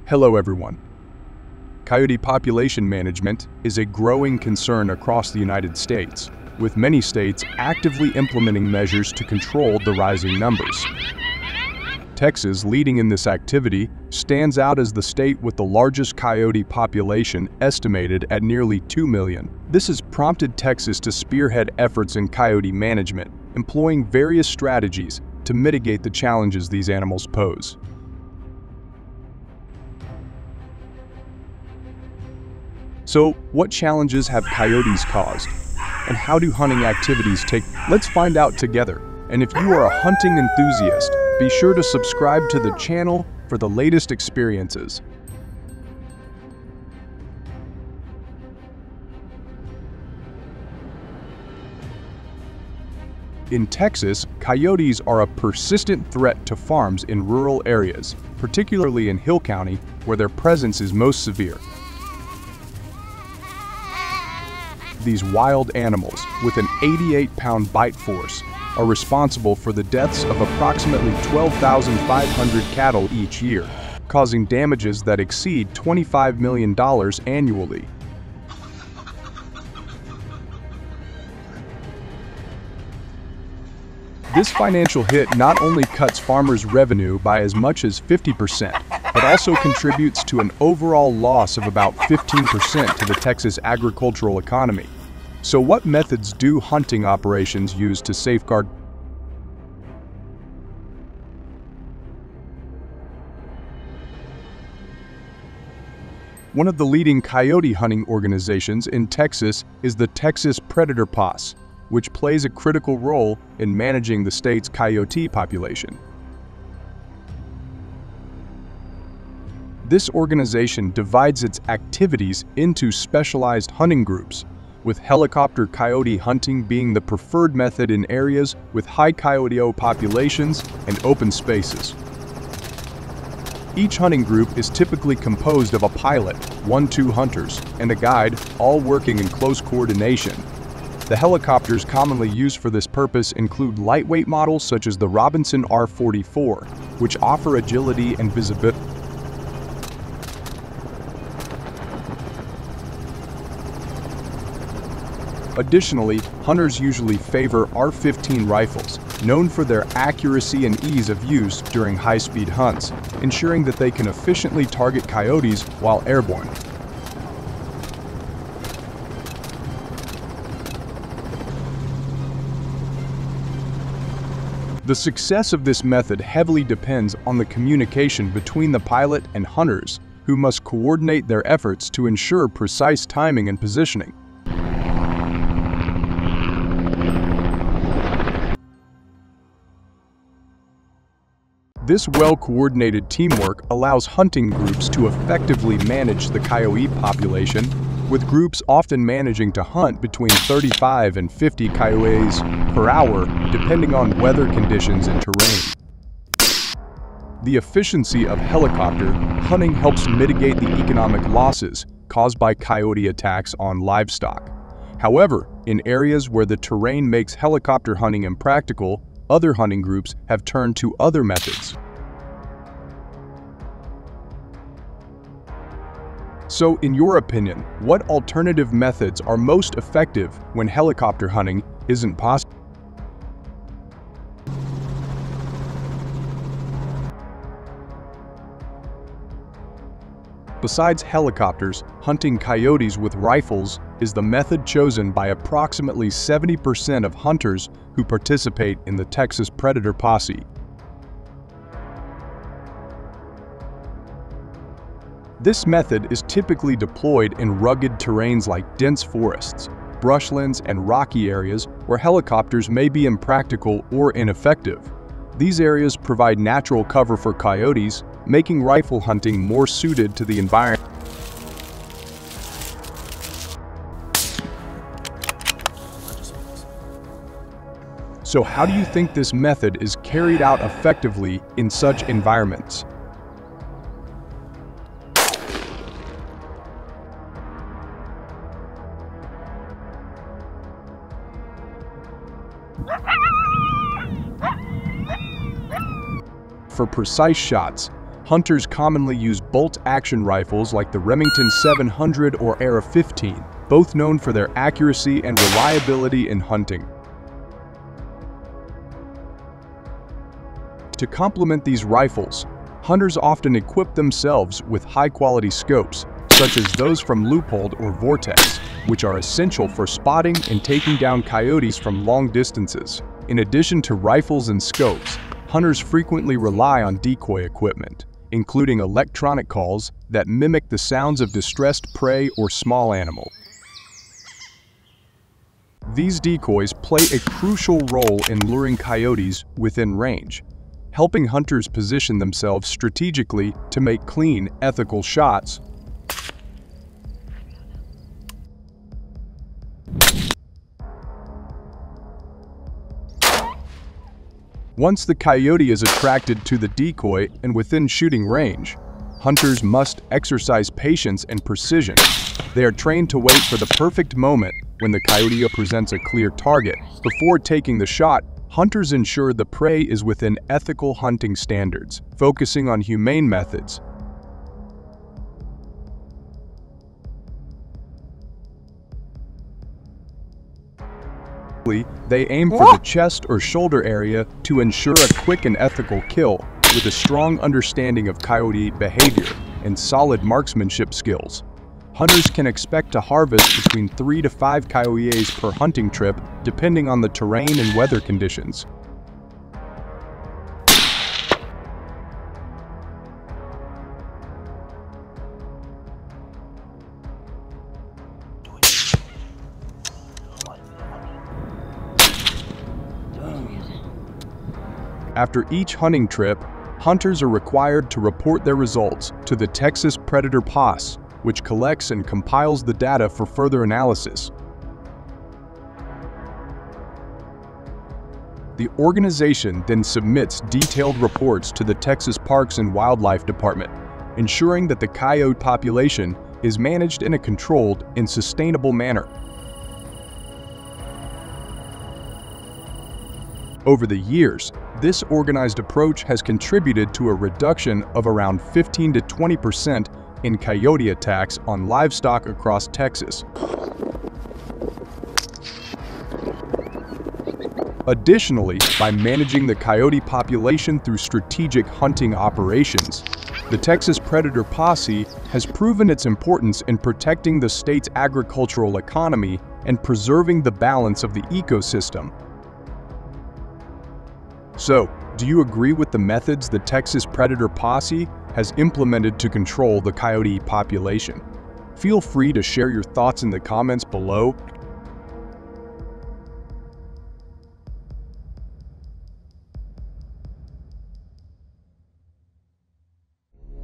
Hello everyone. Coyote population management is a growing concern across the United States, with many states actively implementing measures to control the rising numbers. Texas, leading in this activity, stands out as the state with the largest coyote population, estimated at nearly 2 million. This has prompted Texas to spearhead efforts in coyote management, employing various strategies to mitigate the challenges these animals pose. So, what challenges have coyotes caused? And how do hunting activities take? Let's find out together. And if you are a hunting enthusiast, be sure to subscribe to the channel for the latest experiences. In Texas, coyotes are a persistent threat to farms in rural areas, particularly in Hill County, where their presence is most severe. These wild animals, with an 88-pound bite force, are responsible for the deaths of approximately 12,500 cattle each year, causing damages that exceed $25 million annually. This financial hit not only cuts farmers' revenue by as much as 50%, but also contributes to an overall loss of about 15% to the Texas agricultural economy. So what methods do hunting operations use to safeguard? One of the leading coyote hunting organizations in Texas is the Texas Predator Posse, which plays a critical role in managing the state's coyote population. This organization divides its activities into specialized hunting groups, with helicopter coyote hunting being the preferred method in areas with high coyote populations and open spaces. Each hunting group is typically composed of a pilot, 1-2 hunters, and a guide, all working in close coordination. The helicopters commonly used for this purpose include lightweight models such as the Robinson R-44, which offer agility and visibility. Additionally, hunters usually favor R-15 rifles, known for their accuracy and ease of use during high-speed hunts, ensuring that they can efficiently target coyotes while airborne. The success of this method heavily depends on the communication between the pilot and hunters, who must coordinate their efforts to ensure precise timing and positioning. This well-coordinated teamwork allows hunting groups to effectively manage the coyote population, with groups often managing to hunt between 35 and 50 coyotes per hour, depending on weather conditions and terrain. The efficiency of helicopter hunting helps mitigate the economic losses caused by coyote attacks on livestock. However, in areas where the terrain makes helicopter hunting impractical, other hunting groups have turned to other methods. So, in your opinion, what alternative methods are most effective when helicopter hunting isn't possible? Besides helicopters, hunting coyotes with rifles is the method chosen by approximately 70% of hunters who participate in the Texas Predator Posse. This method is typically deployed in rugged terrains like dense forests, brushlands, and rocky areas where helicopters may be impractical or ineffective. These areas provide natural cover for coyotes, making rifle hunting more suited to the environment. So how do you think this method is carried out effectively in such environments? For precise shots, Hunters commonly use bolt-action rifles like the Remington 700 or AR-15, both known for their accuracy and reliability in hunting. To complement these rifles, hunters often equip themselves with high-quality scopes, such as those from Leupold or Vortex, which are essential for spotting and taking down coyotes from long distances. In addition to rifles and scopes, hunters frequently rely on decoy equipment, including electronic calls that mimic the sounds of distressed prey or small animal. These decoys play a crucial role in luring coyotes within range, helping hunters position themselves strategically to make clean, ethical shots. Once the coyote is attracted to the decoy and within shooting range, hunters must exercise patience and precision. They are trained to wait for the perfect moment when the coyote presents a clear target. Before taking the shot, hunters ensure the prey is within ethical hunting standards, focusing on humane methods. They aim for the chest or shoulder area to ensure a quick and ethical kill, with a strong understanding of coyote behavior and solid marksmanship skills. Hunters can expect to harvest between 3 to 5 coyotes per hunting trip, depending on the terrain and weather conditions. After each hunting trip, hunters are required to report their results to the Texas Predator Posse, which collects and compiles the data for further analysis. The organization then submits detailed reports to the Texas Parks and Wildlife Department, ensuring that the coyote population is managed in a controlled and sustainable manner. Over the years, this organized approach has contributed to a reduction of around 15 to 20% in coyote attacks on livestock across Texas. Additionally, by managing the coyote population through strategic hunting operations, the Texas Predator Posse has proven its importance in protecting the state's agricultural economy and preserving the balance of the ecosystem. So, do you agree with the methods the Texas Predator Posse has implemented to control the coyote population? Feel free to share your thoughts in the comments below.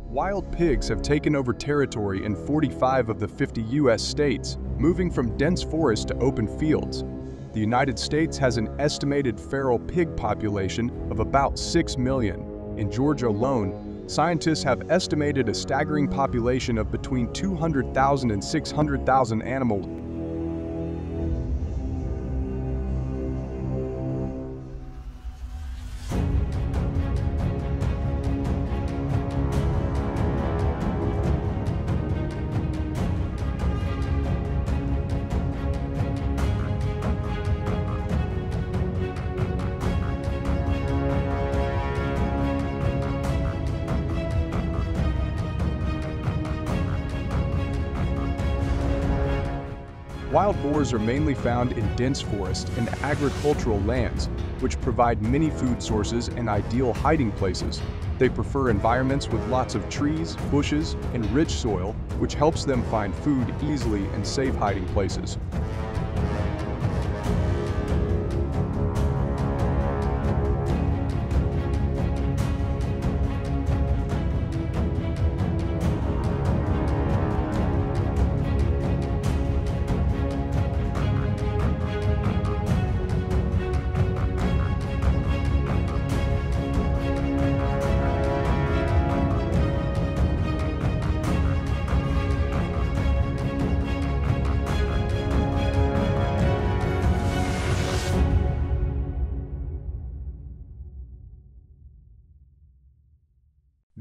Wild pigs have taken over territory in 45 of the 50 U.S. states, moving from dense forest to open fields. The United States has an estimated feral pig population of about 6 million. In Georgia alone, scientists have estimated a staggering population of between 200,000 and 600,000 animals. Wild boars are mainly found in dense forest and agricultural lands, which provide many food sources and ideal hiding places. They prefer environments with lots of trees, bushes, and rich soil, which helps them find food easily and safe hiding places.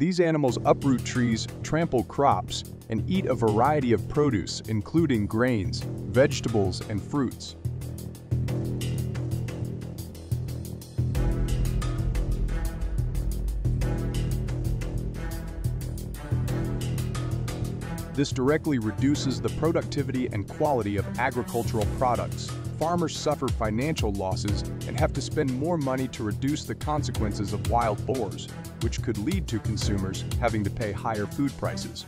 These animals uproot trees, trample crops, and eat a variety of produce, including grains, vegetables, and fruits. This directly reduces the productivity and quality of agricultural products. Farmers suffer financial losses and have to spend more money to reduce the consequences of wild boars, which could lead to consumers having to pay higher food prices.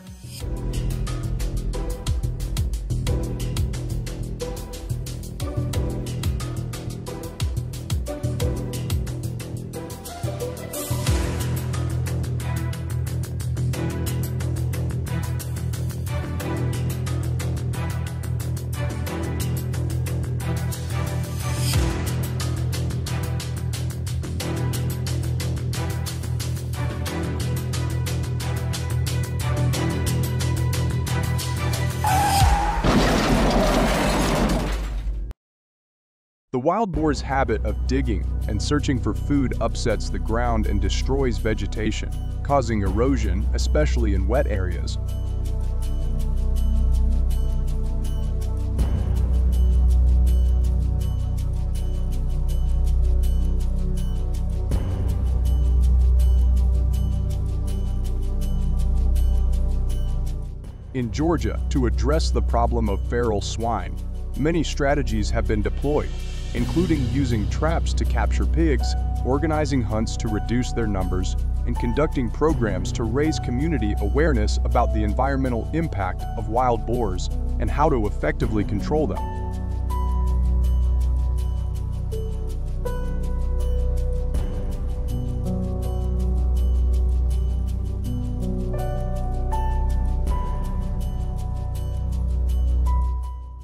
The wild boar's habit of digging and searching for food upsets the ground and destroys vegetation, causing erosion, especially in wet areas. In Georgia, to address the problem of feral swine, many strategies have been deployed, including using traps to capture pigs, organizing hunts to reduce their numbers, and conducting programs to raise community awareness about the environmental impact of wild boars and how to effectively control them.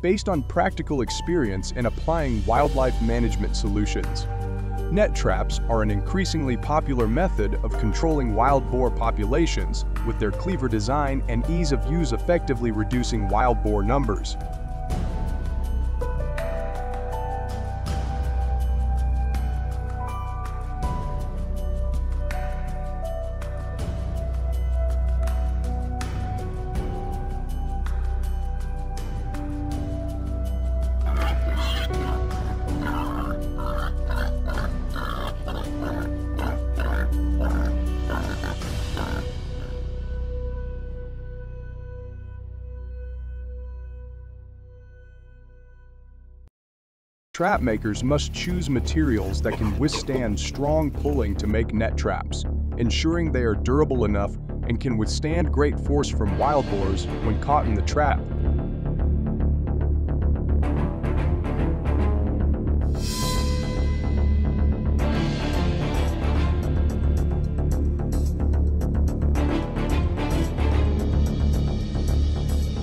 Based on practical experience in applying wildlife management solutions, net traps are an increasingly popular method of controlling wild boar populations, with their clever design and ease of use effectively reducing wild boar numbers. Trap makers must choose materials that can withstand strong pulling to make net traps, ensuring they are durable enough and can withstand great force from wild boars when caught in the trap.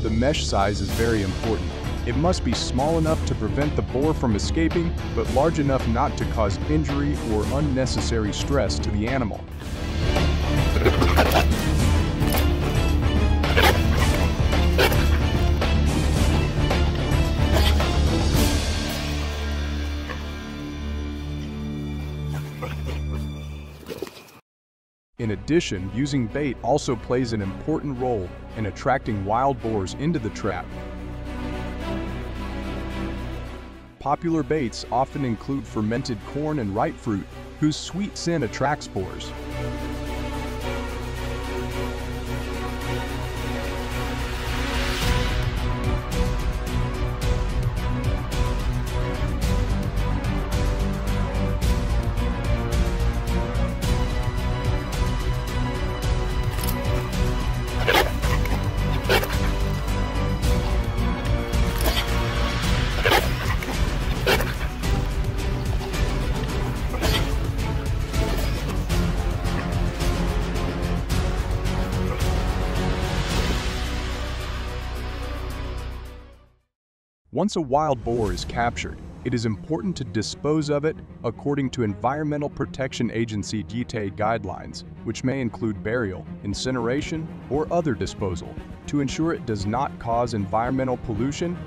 The mesh size is very important. It must be small enough to prevent the boar from escaping, but large enough not to cause injury or unnecessary stress to the animal. In addition, using bait also plays an important role in attracting wild boars into the trap. Popular baits often include fermented corn and ripe fruit, whose sweet scent attracts boars. Once a wild boar is captured, it is important to dispose of it according to Environmental Protection Agency detailed guidelines, which may include burial, incineration, or other disposal, to ensure it does not cause environmental pollution.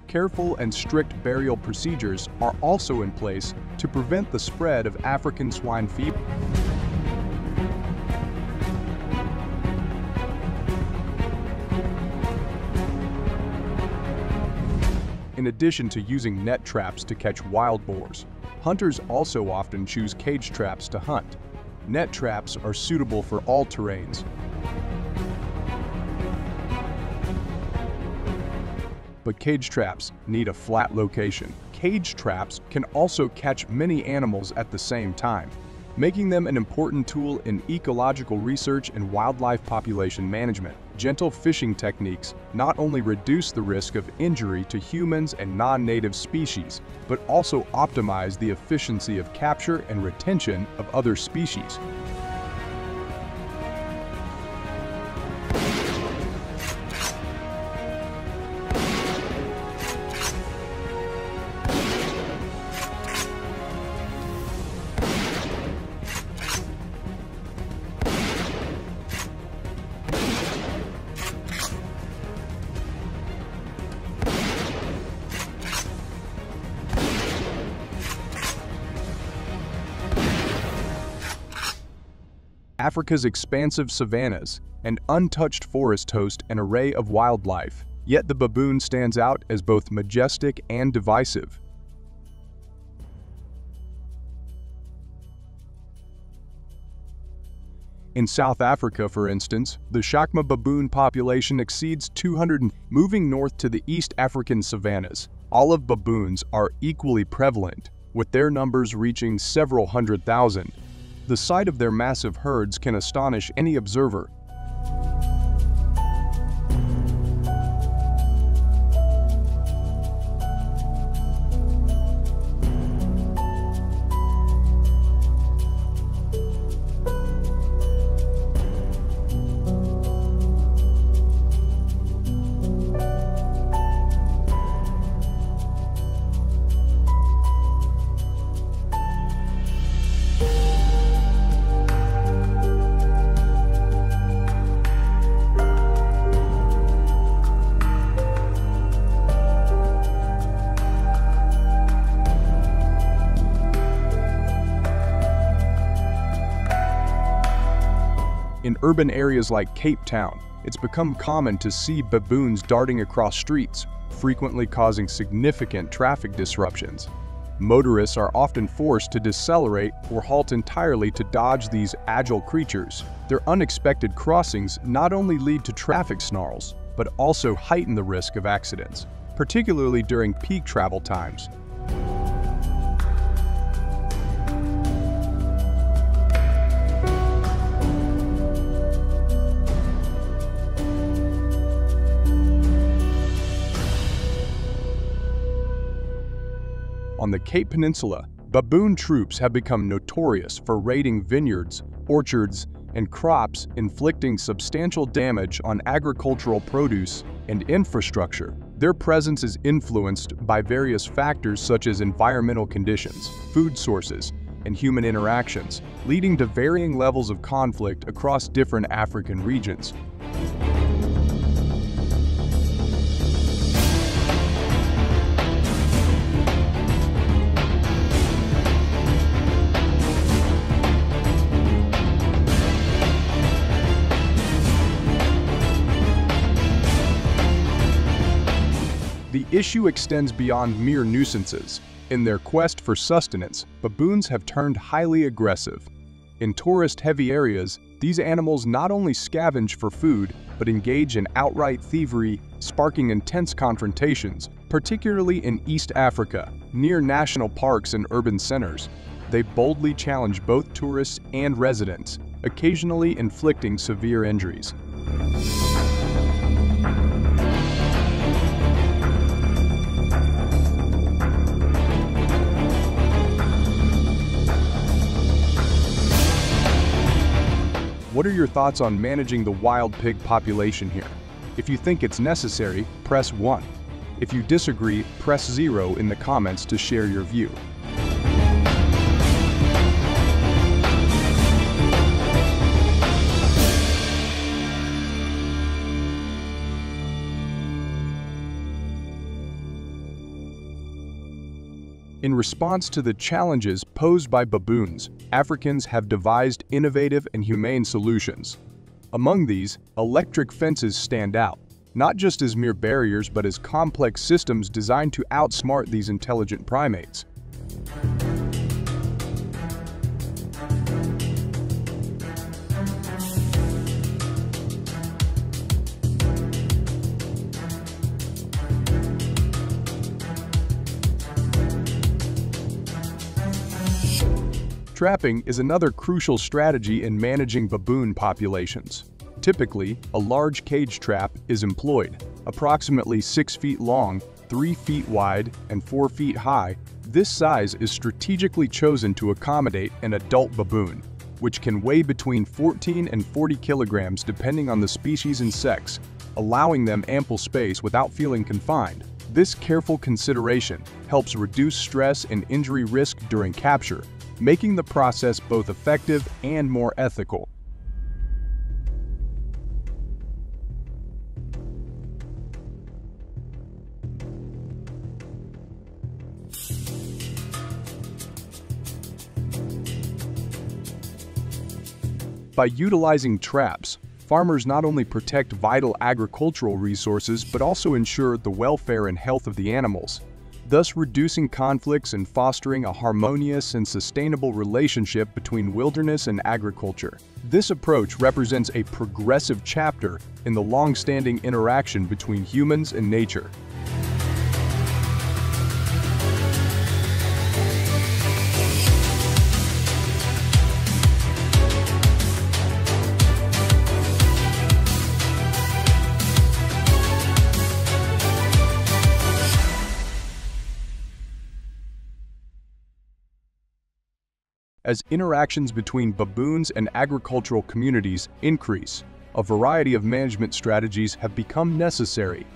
Careful and strict burial procedures are also in place to prevent the spread of African swine fever. In addition to using net traps to catch wild boars, hunters also often choose cage traps to hunt. Net traps are suitable for all terrains. But cage traps need a flat location. Cage traps can also catch many animals at the same time, making them an important tool in ecological research and wildlife population management. Gentle fishing techniques not only reduce the risk of injury to humans and non-native species, but also optimize the efficiency of capture and retention of other species. Africa's expansive savannas and untouched forests host an array of wildlife, yet the baboon stands out as both majestic and divisive. In South Africa, for instance, the Shakma baboon population exceeds 200. Moving north to the East African savannas, olive baboons are equally prevalent, with their numbers reaching several hundred thousand. The sight of their massive herds can astonish any observer. In urban areas like Cape Town, it's become common to see baboons darting across streets, frequently causing significant traffic disruptions. Motorists are often forced to decelerate or halt entirely to dodge these agile creatures. Their unexpected crossings not only lead to traffic snarls, but also heighten the risk of accidents, particularly during peak travel times. On the Cape Peninsula, baboon troops have become notorious for raiding vineyards, orchards, and crops, inflicting substantial damage on agricultural produce and infrastructure. Their presence is influenced by various factors such as environmental conditions, food sources, and human interactions, leading to varying levels of conflict across different African regions. The issue extends beyond mere nuisances. In their quest for sustenance, baboons have turned highly aggressive. In tourist-heavy areas, these animals not only scavenge for food, but engage in outright thievery, sparking intense confrontations, particularly in East Africa, near national parks and urban centers. They boldly challenge both tourists and residents, occasionally inflicting severe injuries. What are your thoughts on managing the wild pig population here? If you think it's necessary, press 1. If you disagree, press 0 in the comments to share your view. In response to the challenges posed by baboons, Africans have devised innovative and humane solutions. Among these, electric fences stand out, not just as mere barriers but as complex systems designed to outsmart these intelligent primates. Trapping is another crucial strategy in managing baboon populations. Typically, a large cage trap is employed, approximately 6 feet long, 3 feet wide, and 4 feet high. This size is strategically chosen to accommodate an adult baboon, which can weigh between 14 and 40 kilograms depending on the species and sex, allowing them ample space without feeling confined. This careful consideration helps reduce stress and injury risk during capture, making the process both effective and more ethical. By utilizing traps, farmers not only protect vital agricultural resources but also ensure the welfare and health of the animals, thus reducing conflicts and fostering a harmonious and sustainable relationship between wilderness and agriculture. This approach represents a progressive chapter in the long-standing interaction between humans and nature. As interactions between baboons and agricultural communities increase, a variety of management strategies have become necessary.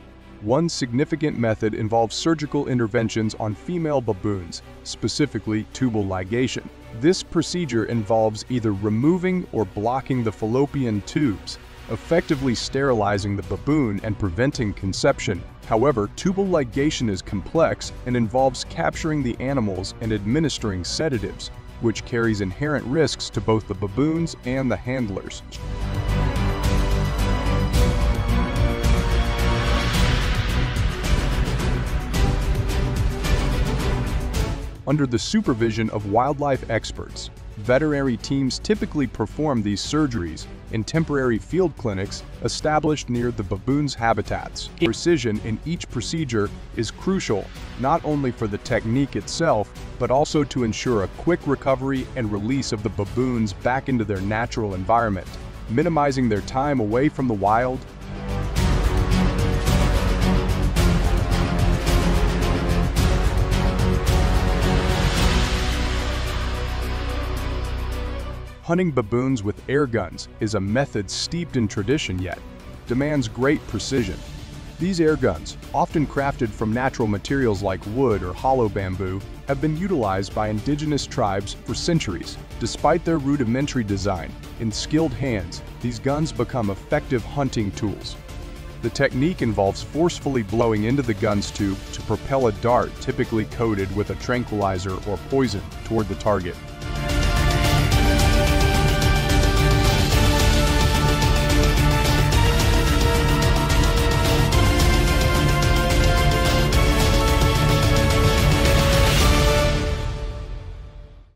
One significant method involves surgical interventions on female baboons, specifically tubal ligation. This procedure involves either removing or blocking the fallopian tubes, effectively sterilizing the baboon and preventing conception. However, tubal ligation is complex and involves capturing the animals and administering sedatives, which carries inherent risks to both the baboons and the handlers. Under the supervision of wildlife experts, veterinary teams typically perform these surgeries in temporary field clinics established near the baboons' habitats. Precision in each procedure is crucial not only for the technique itself, but also to ensure a quick recovery and release of the baboons back into their natural environment, minimizing their time away from the wild. Hunting baboons with air guns is a method steeped in tradition yet demands great precision. These air guns, often crafted from natural materials like wood or hollow bamboo, have been utilized by indigenous tribes for centuries. Despite their rudimentary design, in skilled hands, these guns become effective hunting tools. The technique involves forcefully blowing into the gun's tube to propel a dart typically coated with a tranquilizer or poison toward the target.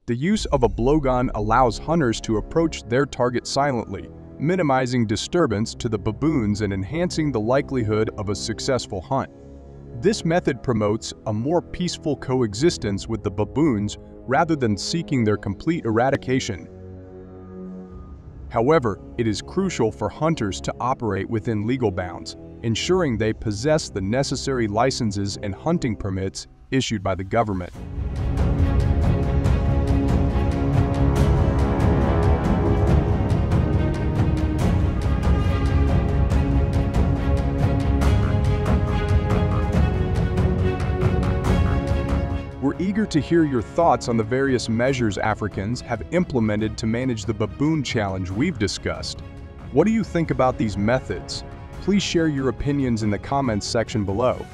The use of a blowgun allows hunters to approach their target silently, minimizing disturbance to the baboons and enhancing the likelihood of a successful hunt. This method promotes a more peaceful coexistence with the baboons rather than seeking their complete eradication. However, it is crucial for hunters to operate within legal bounds, ensuring they possess the necessary licenses and hunting permits issued by the government. We're eager to hear your thoughts on the various measures Africans have implemented to manage the baboon challenge we've discussed. What do you think about these methods? Please share your opinions in the comments section below.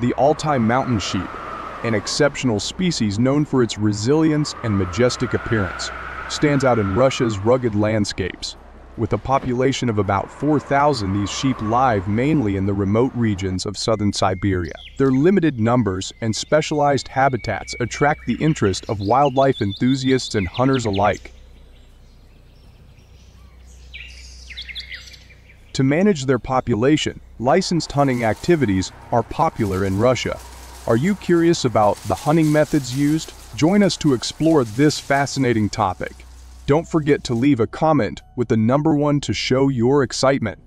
The Altai mountain sheep, an exceptional species known for its resilience and majestic appearance, stands out in Russia's rugged landscapes. With a population of about 4,000, these sheep live mainly in the remote regions of southern Siberia. Their limited numbers and specialized habitats attract the interest of wildlife enthusiasts and hunters alike. To manage their population, licensed hunting activities are popular in Russia. Are you curious about the hunting methods used? Join us to explore this fascinating topic. Don't forget to leave a comment with the number 1 to show your excitement.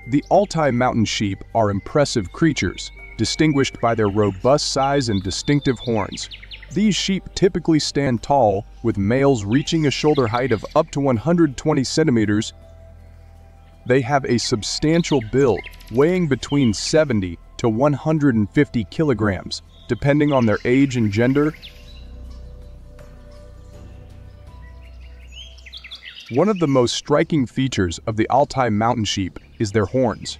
The Altai mountain sheep are impressive creatures, distinguished by their robust size and distinctive horns. These sheep typically stand tall, with males reaching a shoulder height of up to 120 centimeters. They have a substantial build, weighing between 70 to 150 kilograms, depending on their age and gender. One of the most striking features of the Altai mountain sheep is their horns.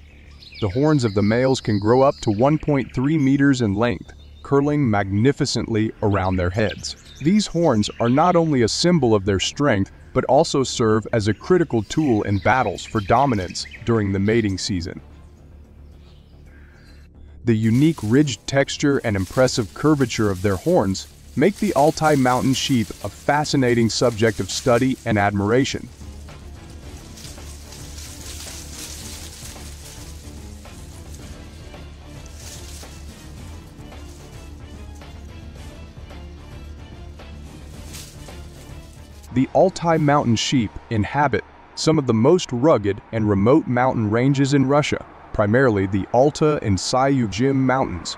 The horns of the males can grow up to 1.3 meters in length, curling magnificently around their heads. These horns are not only a symbol of their strength, but also serve as a critical tool in battles for dominance during the mating season. The unique ridged texture and impressive curvature of their horns make the Altai mountain sheep a fascinating subject of study and admiration. The Altai mountain sheep inhabit some of the most rugged and remote mountain ranges in Russia, primarily the Alta and Sayugim mountains.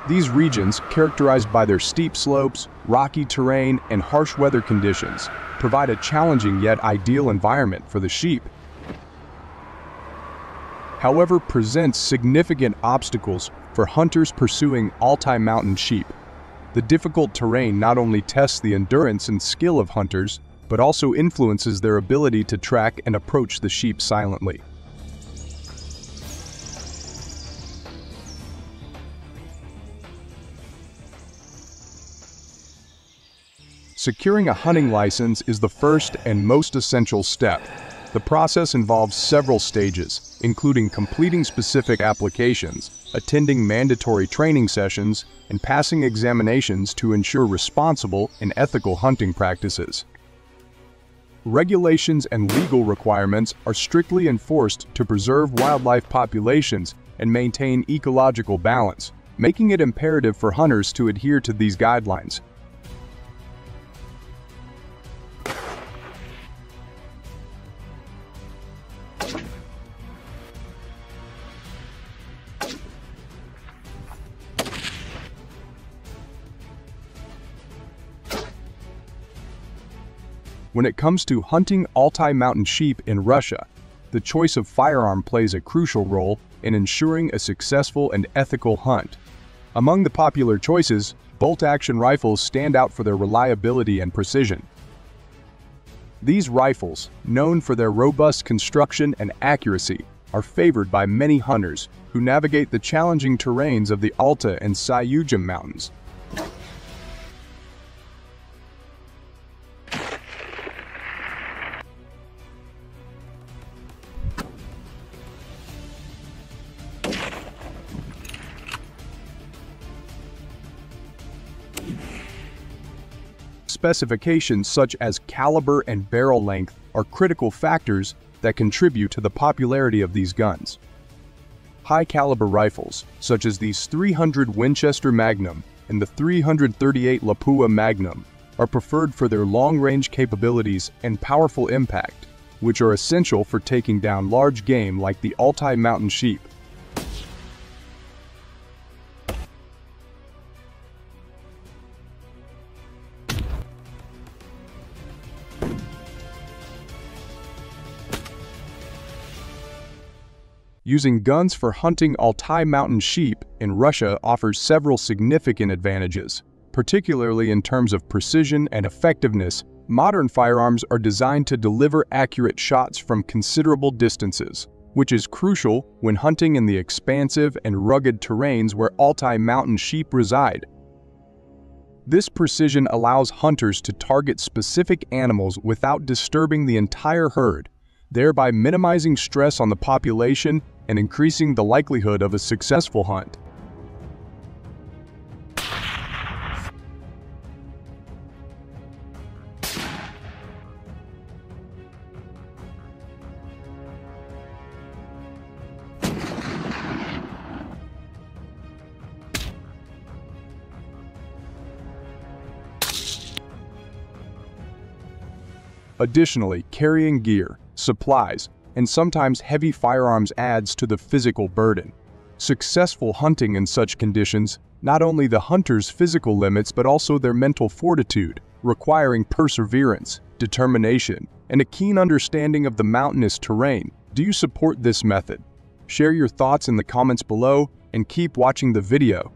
These regions, characterized by their steep slopes, rocky terrain, and harsh weather conditions, provide a challenging yet ideal environment for the sheep. However, presents significant obstacles for hunters pursuing Altai mountain sheep. The difficult terrain not only tests the endurance and skill of hunters, but also influences their ability to track and approach the sheep silently. Securing a hunting license is the first and most essential step. The process involves several stages, including completing specific applications, attending mandatory training sessions, and passing examinations to ensure responsible and ethical hunting practices. Regulations and legal requirements are strictly enforced to preserve wildlife populations and maintain ecological balance, making it imperative for hunters to adhere to these guidelines. When it comes to hunting Altai mountain sheep in Russia, the choice of firearm plays a crucial role in ensuring a successful and ethical hunt. Among the popular choices, bolt-action rifles stand out for their reliability and precision. These rifles, known for their robust construction and accuracy, are favored by many hunters who navigate the challenging terrains of the Alta and Sayugim mountains. Specifications such as caliber and barrel length are critical factors that contribute to the popularity of these guns. High-caliber rifles, such as these .300 Winchester Magnum and the .338 Lapua Magnum, are preferred for their long-range capabilities and powerful impact, which are essential for taking down large game like the Altai mountain sheep. Using guns for hunting Altai mountain sheep in Russia offers several significant advantages, particularly in terms of precision and effectiveness Modern firearms are designed to deliver accurate shots from considerable distances, which is crucial when hunting in the expansive and rugged terrains where Altai mountain sheep reside. This precision allows hunters to target specific animals without disturbing the entire herd, thereby minimizing stress on the population and increasing the likelihood of a successful hunt. Additionally, carrying gear, supplies, and sometimes heavy firearms adds to the physical burden. Successful hunting in such conditions not only the hunter's physical limits but also their mental fortitude, requiring perseverance, determination, and a keen understanding of the mountainous terrain. Do you support this method? Share your thoughts in the comments below and keep watching the video.